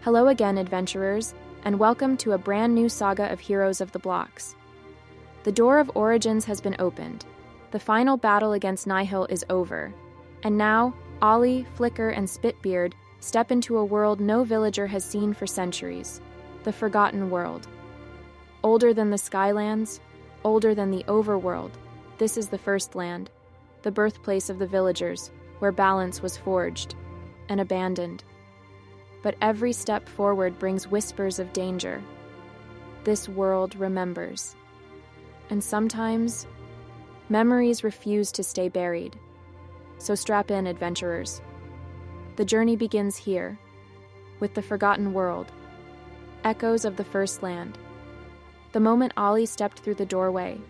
Hello again, adventurers, and welcome to a brand new saga of Heroes of the Blocks. The door of origins has been opened. The final battle against Nihil is over. And now, Ollie, Flicker, and Spitbeard step into a world no villager has seen for centuries. The Forgotten World. Older than the Skylands, older than the Overworld, this is the First Land, the birthplace of the villagers, where balance was forged and abandoned. But every step forward brings whispers of danger. This world remembers. And sometimes, memories refuse to stay buried. So strap in, adventurers. The journey begins here, with the Forgotten World, echoes of the First Land. The moment Ollie stepped through the doorway,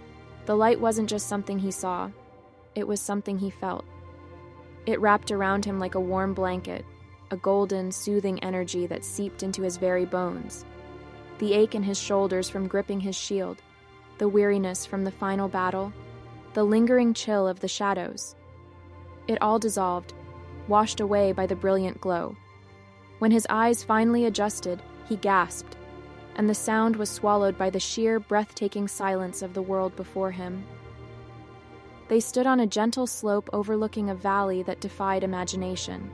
the light wasn't just something he saw, it was something he felt. It wrapped around him like a warm blanket, a golden, soothing energy that seeped into his very bones. The ache in his shoulders from gripping his shield, the weariness from the final battle, the lingering chill of the shadows. It all dissolved, washed away by the brilliant glow. When his eyes finally adjusted, he gasped, and the sound was swallowed by the sheer, breathtaking silence of the world before him. They stood on a gentle slope overlooking a valley that defied imagination.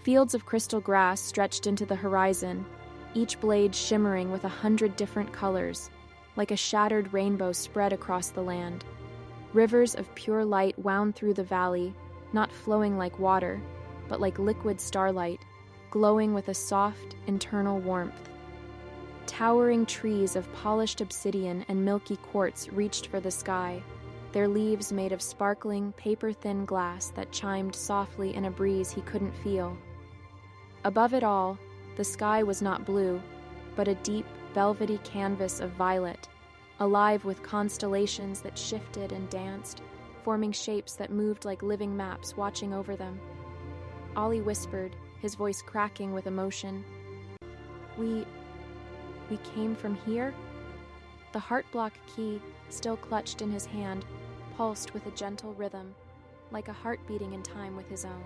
Fields of crystal grass stretched into the horizon, each blade shimmering with 100 different colors, like a shattered rainbow spread across the land. Rivers of pure light wound through the valley, not flowing like water, but like liquid starlight, glowing with a soft, internal warmth. Towering trees of polished obsidian and milky quartz reached for the sky, their leaves made of sparkling, paper-thin glass that chimed softly in a breeze he couldn't feel. Above it all, the sky was not blue, but a deep, velvety canvas of violet, alive with constellations that shifted and danced, forming shapes that moved like living maps watching over them. Ollie whispered, his voice cracking with emotion. We came from here?" The heart block key, still clutched in his hand, pulsed with a gentle rhythm, like a heart beating in time with his own.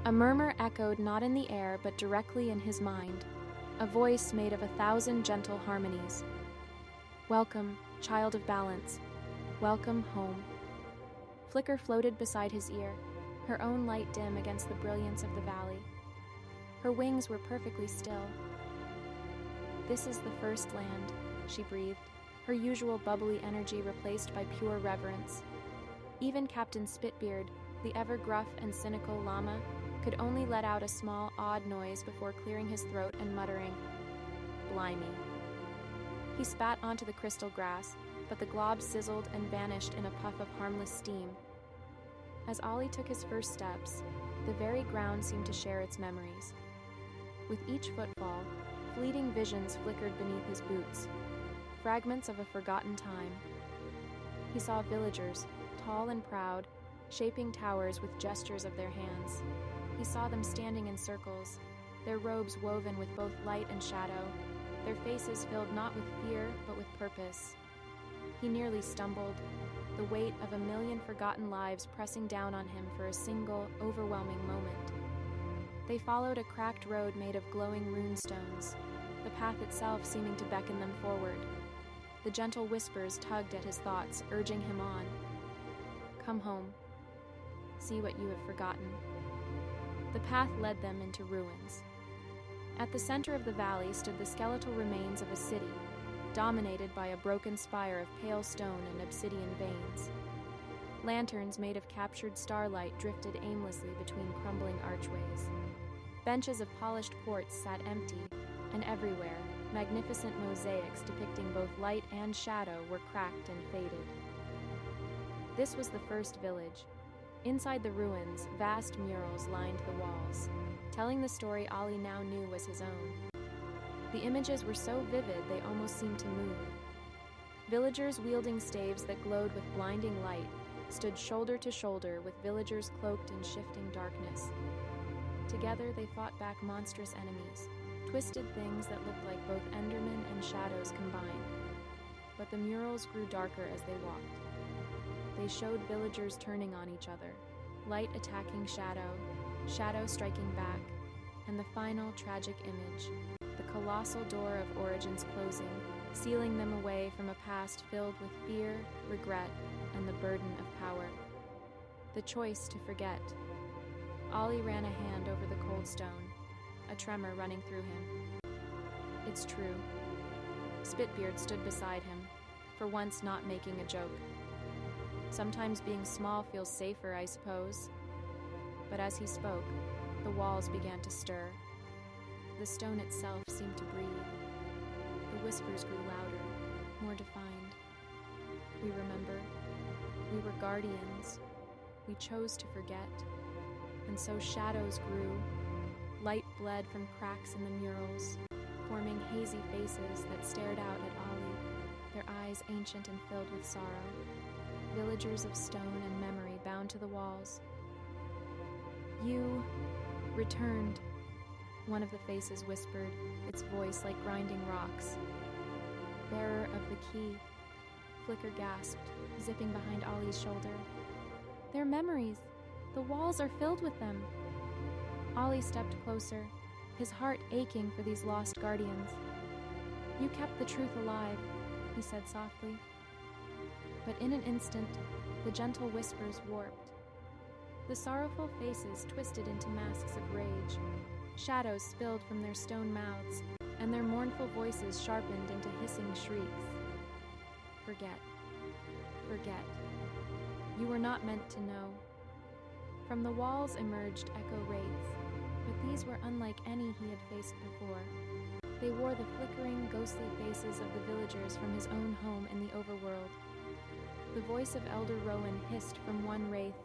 A murmur echoed not in the air but directly in his mind, a voice made of 1,000 gentle harmonies. "Welcome, child of balance. Welcome home." Flicker floated beside his ear, her own light dim against the brilliance of the valley. Her wings were perfectly still. "This is the First Land," she breathed, her usual bubbly energy replaced by pure reverence. Even Captain Spitbeard, the ever-gruff and cynical llama, could only let out a small, odd noise before clearing his throat and muttering, "Blimey." He spat onto the crystal grass, but the glob sizzled and vanished in a puff of harmless steam. As Ollie took his first steps, the very ground seemed to share its memories. With each footfall, fleeting visions flickered beneath his boots, fragments of a forgotten time. He saw villagers, tall and proud, shaping towers with gestures of their hands. He saw them standing in circles, their robes woven with both light and shadow, their faces filled not with fear but with purpose. He nearly stumbled, the weight of 1,000,000 forgotten lives pressing down on him for a single, overwhelming moment. They followed a cracked road made of glowing runestones, the path itself seeming to beckon them forward. The gentle whispers tugged at his thoughts, urging him on. "Come home. See what you have forgotten." The path led them into ruins. At the center of the valley stood the skeletal remains of a city, dominated by a broken spire of pale stone and obsidian veins. Lanterns made of captured starlight drifted aimlessly between crumbling archways. Benches of polished quartz sat empty, and everywhere, magnificent mosaics depicting both light and shadow were cracked and faded. This was the first village. Inside the ruins, vast murals lined the walls, telling the story Ollie now knew was his own. The images were so vivid they almost seemed to move. Villagers wielding staves that glowed with blinding light stood shoulder to shoulder with villagers cloaked in shifting darkness. Together they fought back monstrous enemies, twisted things that looked like both Endermen and shadows combined. But the murals grew darker as they walked. They showed villagers turning on each other, light attacking shadow, shadow striking back, and the final tragic image, the colossal door of origins closing, sealing them away from a past filled with fear, regret, and the burden of power. The choice to forget. Ollie ran a hand over the cold stone, a tremor running through him. It's true. Spitbeard stood beside him, for once not making a joke. Sometimes being small feels safer, I suppose. But as he spoke, the walls began to stir. The stone itself seemed to breathe. The whispers grew louder, more defined. We remember. We were guardians. We chose to forget. And so shadows grew. Light bled from cracks in the murals, forming hazy faces that stared out at Ollie, their eyes ancient and filled with sorrow. Villagers of stone and memory bound to the walls. You returned, one of the faces whispered, its voice like grinding rocks. Bearer of the key, Flicker gasped, zipping behind Ollie's shoulder. They're memories. The walls are filled with them. Ollie stepped closer, his heart aching for these lost guardians. You kept the truth alive, he said softly. But in an instant, the gentle whispers warped. The sorrowful faces twisted into masks of rage. Shadows spilled from their stone mouths, and their mournful voices sharpened into hissing shrieks. Forget. Forget. You were not meant to know. From the walls emerged echo wraiths, but these were unlike any he had faced before. They wore the flickering, ghostly faces of the villagers from his own home in the Overworld. The voice of Elder Rowan hissed from one wraith.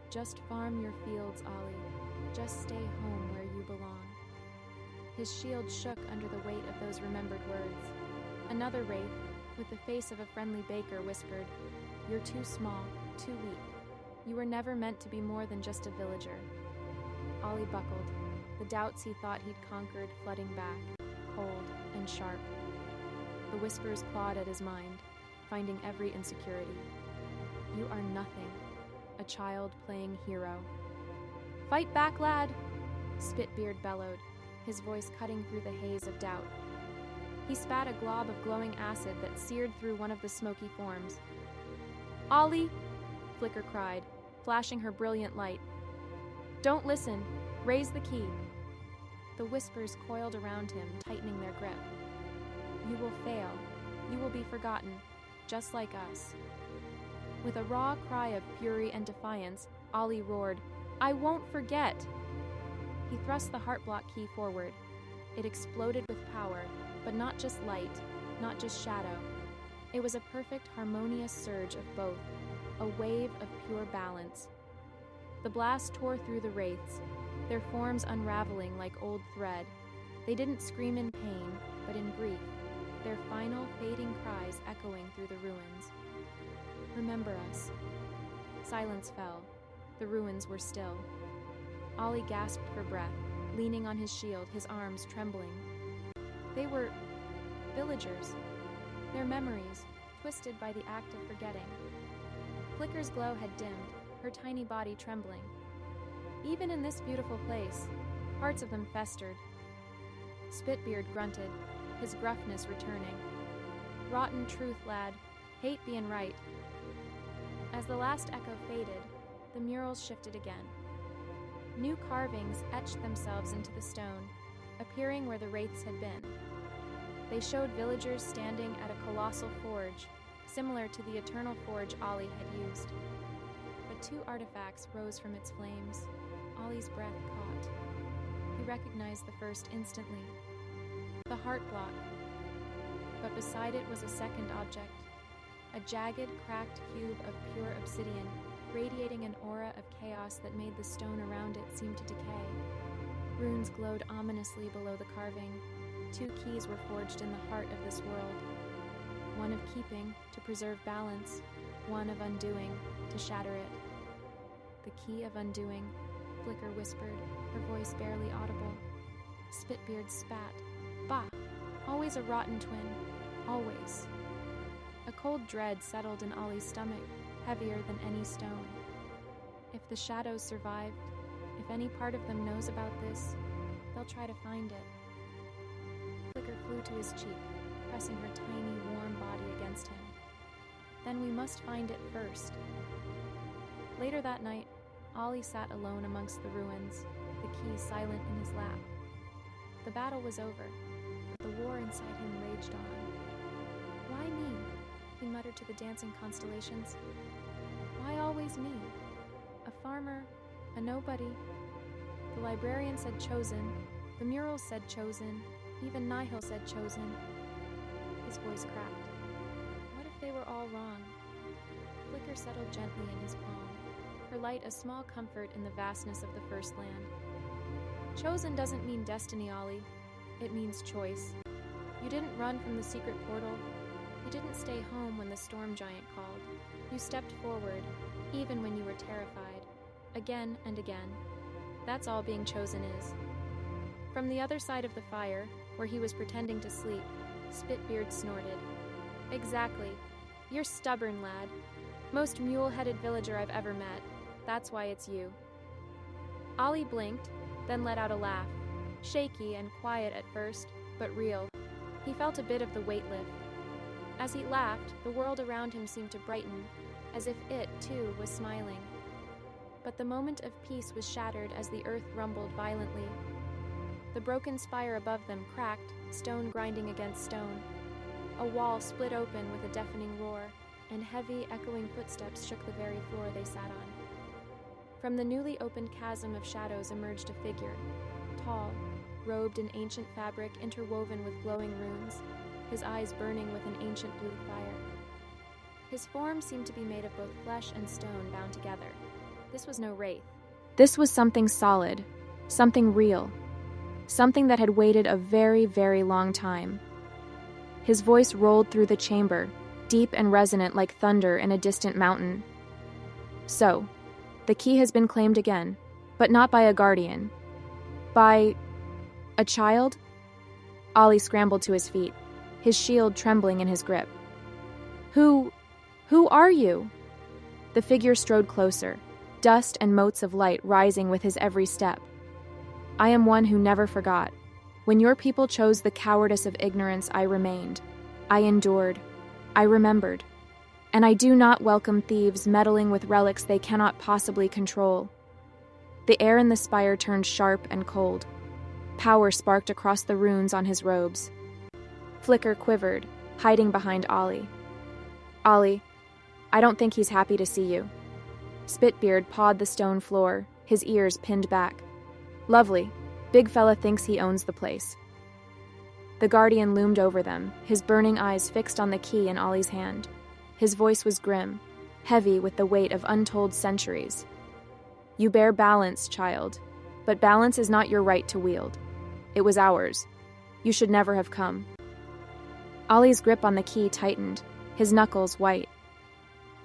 Just farm your fields, Ollie. Just stay home where you belong. His shield shook under the weight of those remembered words. Another wraith, with the face of a friendly baker, whispered, You're too small, too weak. You were never meant to be more than just a villager. Ollie buckled, the doubts he thought he'd conquered flooding back, cold and sharp. The whispers clawed at his mind, finding every insecurity. You are nothing, a child playing hero. Fight back, lad! Spitbeard bellowed, his voice cutting through the haze of doubt. He spat a glob of glowing acid that seared through one of the smoky forms. Ollie! Flicker cried, flashing her brilliant light. Don't listen. Raise the key. The whispers coiled around him, tightening their grip. You will fail. You will be forgotten, just like us. With a raw cry of fury and defiance, Ollie roared, I won't forget! He thrust the heartblock key forward. It exploded with power, but not just light, not just shadow. It was a perfect, harmonious surge of both, a wave of pure balance. The blast tore through the wraiths, their forms unraveling like old thread. They didn't scream in pain, but in grief, their final, fading cries echoing through the ruins. Remember us. Silence fell. The ruins were still. Ollie gasped for breath, leaning on his shield, his arms trembling. They were villagers. Their memories, twisted by the act of forgetting. Flicker's glow had dimmed, her tiny body trembling. Even in this beautiful place, parts of them festered. Spitbeard grunted, his gruffness returning. Rotten truth, lad. Hate being right. As the last echo faded, the murals shifted again. New carvings etched themselves into the stone, appearing where the wraiths had been. They showed villagers standing at a colossal forge, similar to the eternal forge Ollie had used. But two artifacts rose from its flames. Ollie's breath caught. He recognized the first instantly. The heart block. But beside it was a second object. A jagged, cracked cube of pure obsidian, radiating an aura of chaos that made the stone around it seem to decay. Runes glowed ominously below the carving. Two keys were forged in the heart of this world. One of keeping, to preserve balance. One of undoing, to shatter it. The key of undoing, Flicker whispered, her voice barely audible. Spitbeard spat. Bah! Always a rotten twin. Always. A cold dread settled in Ollie's stomach, heavier than any stone. If the shadows survived, if any part of them knows about this, They'll try to find it. Flicker flew to his cheek, pressing her tiny, warm body against him. Then we must find it first. Later that night, Ollie sat alone amongst the ruins, the key silent in his lap. The battle was over, but the war inside him raged on. Why me? He muttered to the dancing constellations. Why always me? A farmer, a nobody. The librarian said chosen, the murals said chosen, even Nihil said chosen. His voice cracked. What if they were all wrong? Flicker settled gently in his palm, her light a small comfort in the vastness of the First Land. Chosen doesn't mean destiny, Ollie. It means choice. You didn't run from the secret portal. You didn't stay home when the storm giant called. You stepped forward, even when you were terrified. Again and again. That's all being chosen is. From the other side of the fire, where he was pretending to sleep, Spitbeard snorted. Exactly. You're stubborn, lad. Most mule-headed villager I've ever met. That's why it's you. Ollie blinked, then let out a laugh. Shaky and quiet at first, but real. He felt a bit of the weight lift. As he laughed, the world around him seemed to brighten, as if it, too, was smiling. But the moment of peace was shattered as the earth rumbled violently. The broken spire above them cracked, stone grinding against stone. A wall split open with a deafening roar, and heavy, echoing footsteps shook the very floor they sat on. From the newly opened chasm of shadows emerged a figure, tall, robed in ancient fabric interwoven with glowing runes, his eyes burning with an ancient blue fire. His form seemed to be made of both flesh and stone bound together. This was no wraith. This was something solid, something real, something that had waited a very, very long time. His voice rolled through the chamber, deep and resonant like thunder in a distant mountain. So, the key has been claimed again, but not by a guardian. By a child? Ollie scrambled to his feet, his shield trembling in his grip. Who are you? The figure strode closer, dust and motes of light rising with his every step. I am one who never forgot. When your people chose the cowardice of ignorance, I remained. I endured. I remembered. And I do not welcome thieves meddling with relics they cannot possibly control. The air in the spire turned sharp and cold. Power sparked across the runes on his robes. Flicker quivered, hiding behind Ollie. Ollie, I don't think he's happy to see you. Spitbeard pawed the stone floor, his ears pinned back. Lovely. Big fella thinks he owns the place. The guardian loomed over them, his burning eyes fixed on the key in Ollie's hand. His voice was grim, heavy with the weight of untold centuries. You bear balance, child, but balance is not your right to wield. It was ours. You should never have come. Ollie's grip on the key tightened, his knuckles white.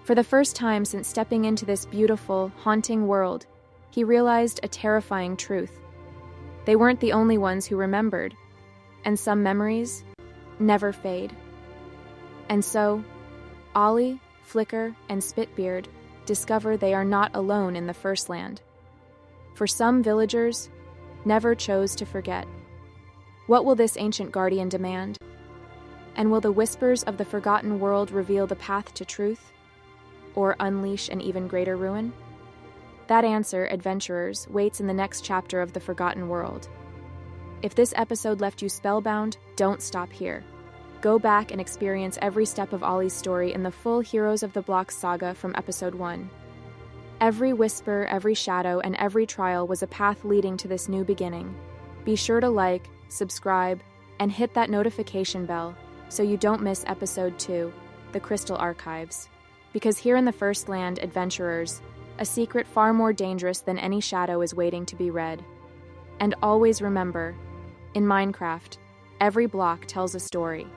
For the first time since stepping into this beautiful, haunting world, he realized a terrifying truth. They weren't the only ones who remembered, and some memories never fade. And so, Ollie, Flicker, and Spitbeard discover they are not alone in the First Land. For some villagers, never chose to forget. What will this ancient guardian demand? And will the whispers of the forgotten world reveal the path to truth? Or unleash an even greater ruin? That answer, adventurers, waits in the next chapter of The Forgotten World. If this episode left you spellbound, don't stop here. Go back and experience every step of Ollie's story in the full Heroes of the Block saga from Episode 1. Every whisper, every shadow, and every trial was a path leading to this new beginning. Be sure to like, subscribe, and hit that notification bell so you don't miss Episode 2, The Crystal Archives. Because here in the First Land, adventurers, a secret far more dangerous than any shadow is waiting to be read. And always remember, in Minecraft, every block tells a story.